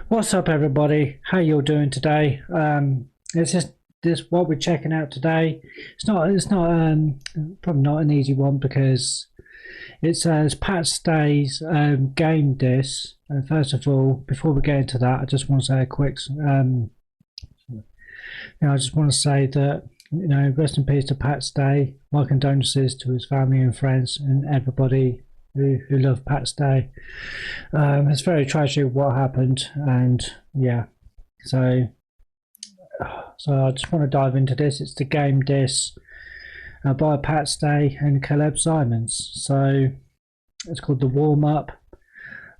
What's up, everybody? How you all doing today? It's just this what we're checking out today. It's not probably not an easy one because it's Pat Stay's game disc. And first of all, before we get into that, I just want to say a quick I just want to say that rest in peace to Pat Stay. My condolences to his family and friends and everybody who love Pat Stay. It's very tragic what happened, and yeah, so I just want to dive into this. It's the game disc by Pat Stay and Caleb Simons. So it's called the Warm Up.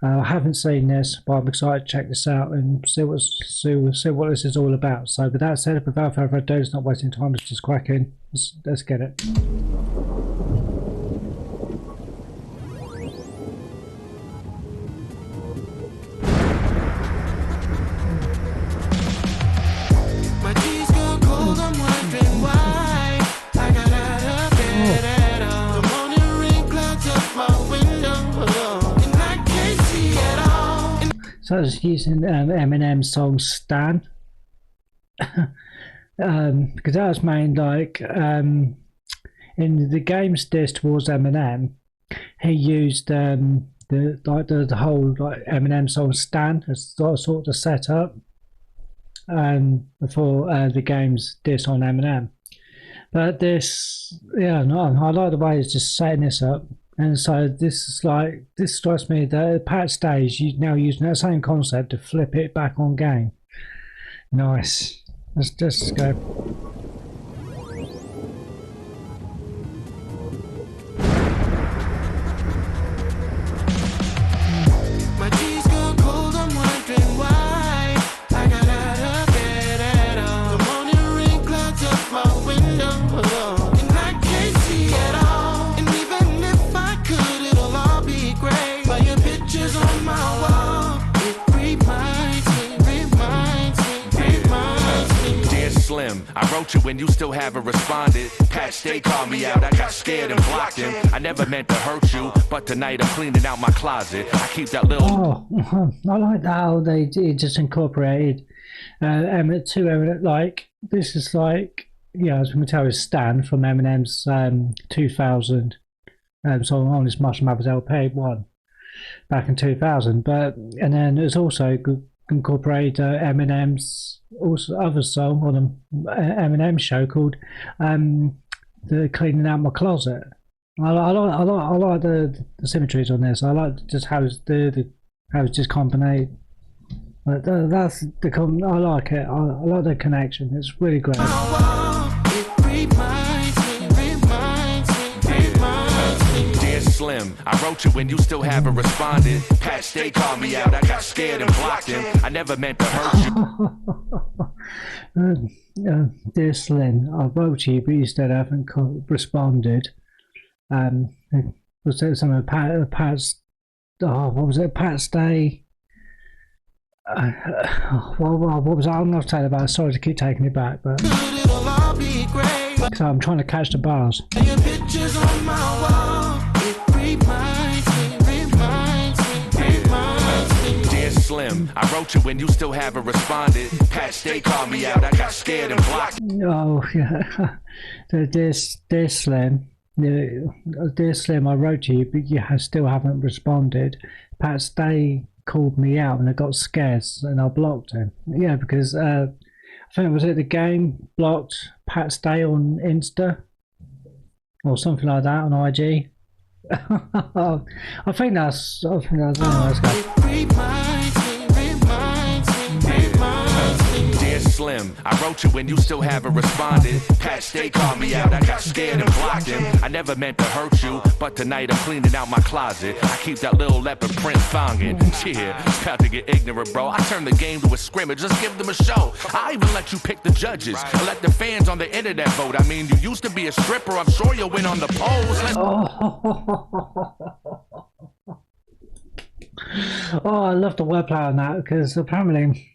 I haven't seen this, but I'm excited to check this out and see what this is all about. So with that said, without further ado, it's not wasting time. It's just cracking. Let's get it. So I was using Eminem's song "Stan" because that was made in the game's diss towards Eminem. He used the whole Eminem song "Stan" as sort of setup before the game's diss on Eminem. But this, yeah, no, I like the way it's just setting this up. And so this strikes me that Pat Stay's now using that same concept to flip it back on game. Nice. Let's just go. I wrote you when you still haven't responded. Pat Stay called me out, I got scared and blocked him. I never meant to hurt you, but tonight I'm cleaning out my closet. I keep that little... Oh, I like how they just incorporated Eminem, like, this is like, yeah, as we can tell, is Stan from Eminem's 2000 song on his Much Mothers LP one back in 2000. And then it's also incorporated Eminem's other song on the Eminem show called "The Cleaning Out My Closet." I like the symmetries on this. I like just how it's just combined. That's the I like it. I like the connection. It's really great. Slim, I wrote you when you still haven't responded. Pat Stay called me out, I got scared and blocked him. I never meant to hurt you. Dear Slim, I wrote you, but you still haven't responded. Was there something Pat's? Oh, what was it? Pat Stay. What was that? I'm not telling about it. Sorry to keep taking it back, but so I'm trying to catch the bars. Dear Slim, I wrote you when you still haven't responded. Pat Stay called me out, I got scared and blocked. Oh yeah, dear Slim, dear Slim, I wrote to you, but you still haven't responded. Pat Stay called me out and I got scared and I blocked him. Yeah, because I think the game blocked Pat Stay on Insta or something like that on IG. I think that's Dear Slim, I wrote you when you still haven't responded. Pat Stay called me out, I got scared and blocked him. I never meant to hurt you, but tonight I'm cleaning out my closet. I keep that little leopard print thongin'. Yeah, it's about to get ignorant, bro. I turn the game to a scrimmage, just give them a show. I even let you pick the judges. I let the fans on the internet vote. I mean, you used to be a stripper, I'm sure you'll win on the polls. Oh, I love the wordplay on that because apparently,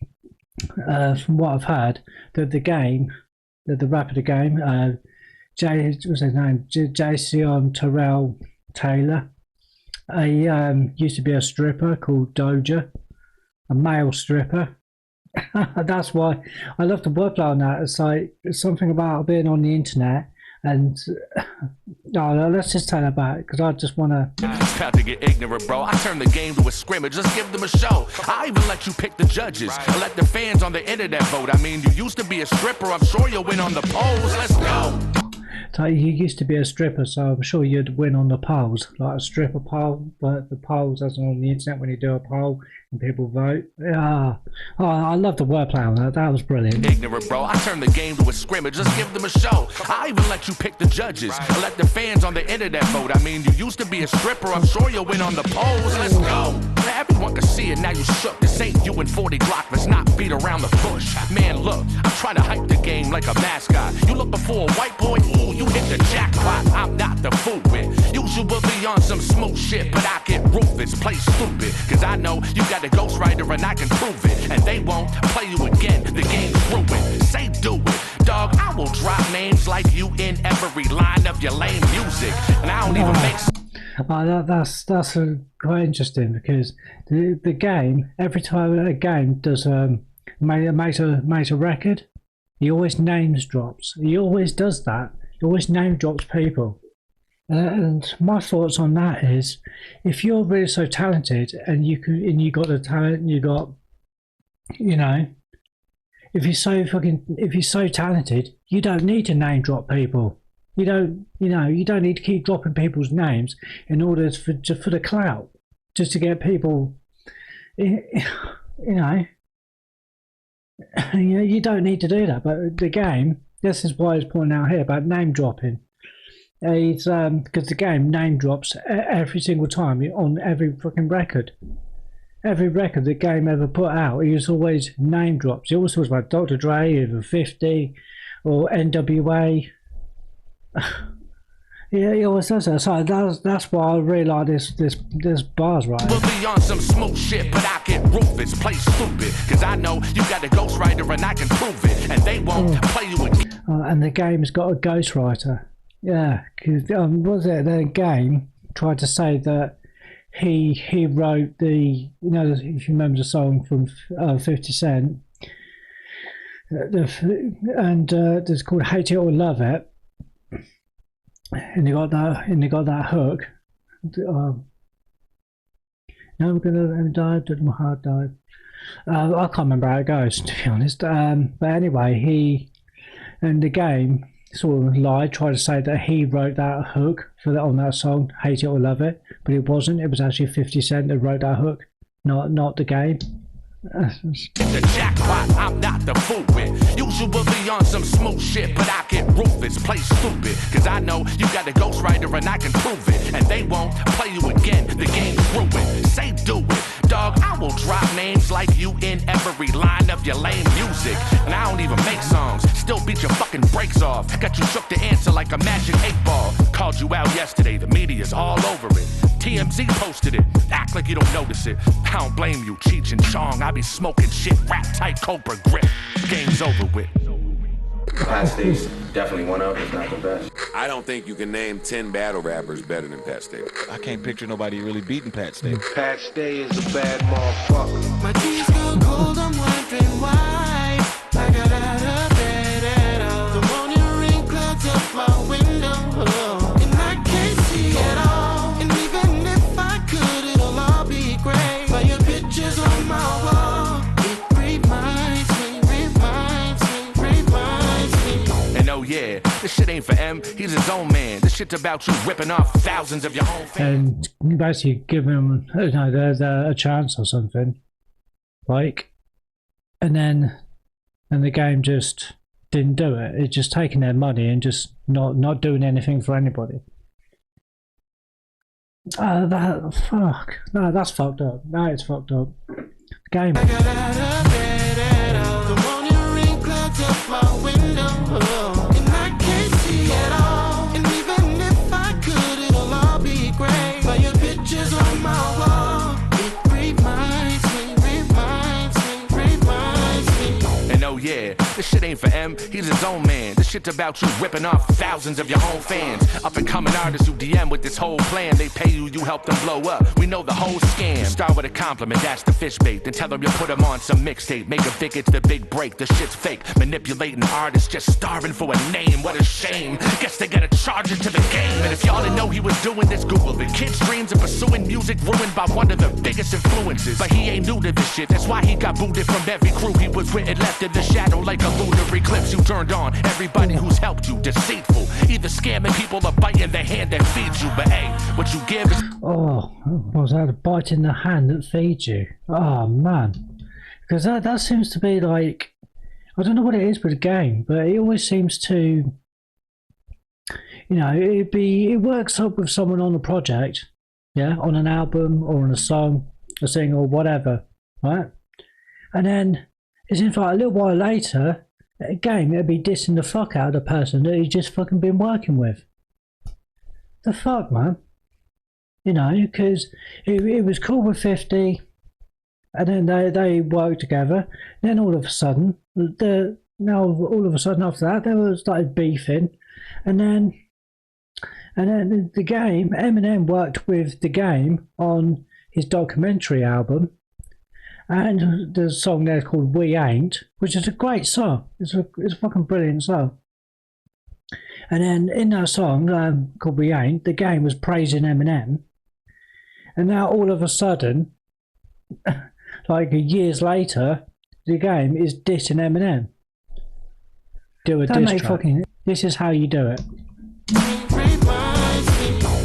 from what I've heard, the game, the rapper of the game, what's his name? Jason Terrell Taylor. He used to be a stripper called Doja. a male stripper. That's why I love the wordplay on that. It's like it's something about being on the internet, and no, let's just take that back because I just want to. It's about to get ignorant, bro. I turn the game to a scrimmage. Let's give them a show. I even let you pick the judges. I let the fans on the internet vote. I mean, you used to be a stripper. I'm sure you'll win on the polls. Let's go. So you used to be a stripper, so I'm sure you'd win on the polls, like a stripper poll, but the polls as on the internet when you do a poll and people vote. Yeah, oh, I love the wordplay on that. That was brilliant. Ignorant, bro. I turn the game to a scrimmage. Let's give them a show. I even let you pick the judges. I let the fans on the internet vote. I mean, you used to be a stripper. I'm sure you'll win on the polls. Let's go. Everyone can see it. Now you shook. This ain't you and 40 Glock. Let's not beat around the bush. Man, look, I'm trying to hype the game like a mascot. You looking for a white boy? Ooh, you hit the jackpot. I'm not the fool with. Usually on some smooth shit, but I get ruthless, play stupid. Cause I know you got a ghostwriter and I can prove it. And they won't play you again. The game's ruined. Say do it. Dog, I will drop names like you in every line of your lame music. And I don't even make that's quite interesting because the game, every time a game does makes a record, he always names drops. He always does that. He always name drops people. And my thoughts on that is, if you're really so talented and you got the talent, you got, you know, if you're so talented, you don't need to name drop people. You don't need to keep dropping people's names in order for the clout, just to get people, you don't need to do that. But the game, this is why it's pointing out here about name dropping. It's because the game name drops every single time on every fucking record. Every record the game ever put out, he's always name drops. He always talks about Dr. Dre, either 50 or NWA. Yeah, he always does that. So that's why I really like this bars, right? We'll be on some smooth shit, but I get ruthless, play stupid. Cause I know you got a ghostwriter and I can prove it. And they won't play you again. And the game's got a ghostwriter. Yeah, because the game tried to say that he wrote the, if you remember the song from 50 Cent, and it's called Hate It or Love It, and they got that hook. No, we're gonna die, my heart died. I can't remember how it goes, to be honest. But anyway, he in the game sort of lied, tried to say that he wrote that hook on that song, Hate It or Love It, but it wasn't. It was actually 50 Cent that wrote that hook, not the game. The jackpot, I'm not the fool with. Usually on some smooth shit, but I get ruthless, play stupid. Cause I know you got a ghostwriter and I can prove it. And they won't play you again, the game's ruined. Say do it, dog, I will drop names like you in every line of your lame music. And I don't even make songs, still beat your fucking brakes off. Got you shook to answer like a magic 8-ball. Called you out yesterday, the media's all over it. TMZ posted it, act like you don't notice it. I don't blame you, Cheech and Chong. I be smoking shit, rap tight, Cobra grip. Game's over with. Pat State's definitely one of, if not the best. I don't think you can name 10 battle rappers better than Pat State. I can't picture nobody really beating Pat State. Pat State is a bad motherfucker. My teeth go cold, I'm wondering why I got out of bed at all. The morning rain clouds up my window, and I can't see at all. And even if I could, it'll all be great. But your pictures on my wall, it reminds me. And oh yeah, this shit ain't for M, he's his own man. This shit's about you ripping off thousands of your own fans. And basically give him a chance or something. And the game just didn't do it. It's just taking their money and just not doing anything for anybody. That's fucked up. It's fucked up. Game. I got out of bed at all. The morning rain clouds up my window, and I can't see at all. And even if I could, it'll all be great. But your pictures on my wall, it reminds me. And oh yeah, this shit ain't for M, he's his own man. This shit's about you ripping off thousands of your own fans. Up and coming artists who DM with this whole plan. They pay you, you help them blow up. We know the whole scam. Start with a compliment, that's the fish bait. Then tell them you put them on some mixtape. Make a big, it's the big break. The shit's fake. Manipulating artists, just starving for a name. What a shame. Guess they gotta charge it to the game. And if y'all didn't know he was doing this, Google it. Kids' dreams of pursuing music ruined by one of the biggest influences. But he ain't new to this shit. That's why he got booted from every crew. He was written left in the shadow like a lunar eclipse. You turned on everybody who's helped you. Deceitful. Either scamming people or biting the hand that feeds you. But hey, what you give is... Oh, was that a bite in the hand that feeds you? Oh, man. Because that seems to be like... I don't know what it is with the game, but it always seems to... You know, it works up with someone on a project, yeah, on an album or on a song, a single, whatever, right? And then it seems like a little while later, a game, it'd be dissing the fuck out of the person that he's just fucking been working with. The fuck, man? You know, because it was cool with 50, and then they worked together. Then all of a sudden, after that, they were started beefing, and then the game, Eminem worked with the game on his documentary album, and the song there is called "We Ain't," which is a great song. It's a fucking brilliant song. And then in that song called "We Ain't," the game was praising Eminem. And now all of a sudden, like years later, the game is dissing Eminem. Do a diss track. This is how you do it.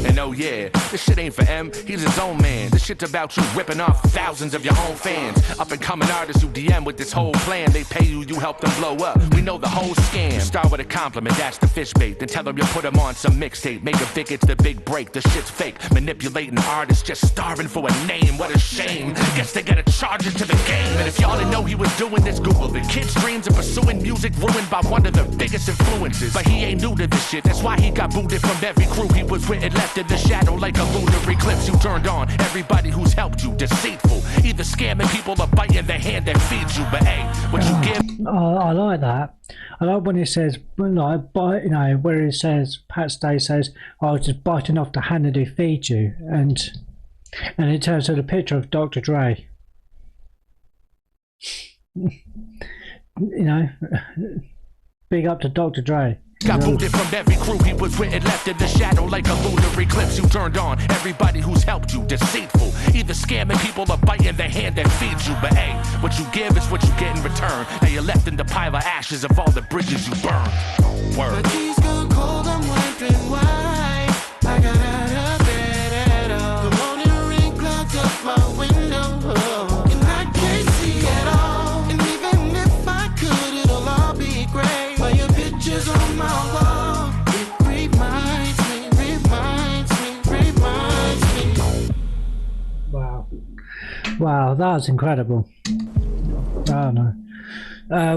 And oh yeah, this shit ain't for M, he's his own man. This shit's about you ripping off thousands of your own fans. Up and coming artists who DM with this whole plan. They pay you, you help them blow up. We know the whole scam. Start with a compliment, that's the fish bait. Then tell them you put them on some mixtape. Make a big, it's the big break. The shit's fake. Manipulating artists, just starving for a name. What a shame. Guess they gotta charge it to the game. And if y'all didn't know he was doing this, Google it. Kids' dreams of pursuing music ruined by one of the biggest influences. But he ain't new to this shit. That's why he got booted from every crew. He was written left in the shadow like a lunar eclipse. You turned on everybody who's helped you. Deceitful. Either scamming people or biting the hand that feeds you. But hey, what you give... I like that. I like when it says, like, bite, you know, where it says, Pat Stay says, I was just biting off the hand that he feeds you. And it turns to the picture of Dr. Dre. You know, big up to Dr. Dre. Got booted from every crew. He was written left in the shadow like a lunar eclipse. You turned on everybody who's helped you. Deceitful. Either scamming people or biting the hand that feeds you. But hey, what you give is what you get in return. Now you're left in the pile of ashes of all the bridges you burned. Word. My tea's gone cold, I'm wondering why I got out of bed at all. The morning rain clouds up my window, and I can't see at all. And even if I could, it'll all be great. But your pictures on my wall, it reminds me. Wow, that was incredible. Oh no.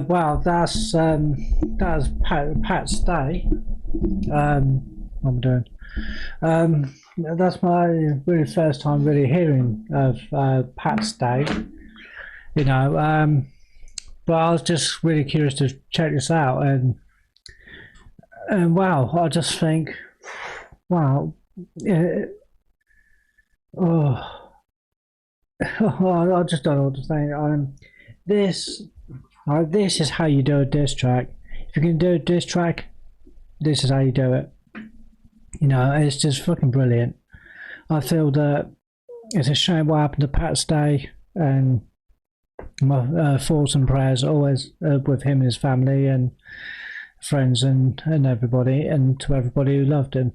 Wow, that's Pat Stay. What am I doing? That's my really first time really hearing of Pat Stay. You know, but I was just really curious to check this out, and wow, I just think, wow, I just don't know what to think. This is how you do a diss track. If you can do a diss track, this is how you do it. You know, it's just fucking brilliant. I feel that it's a shame what happened to Pat Stay, and my thoughts and prayers always with him and his family and friends and everybody, and to everybody who loved him.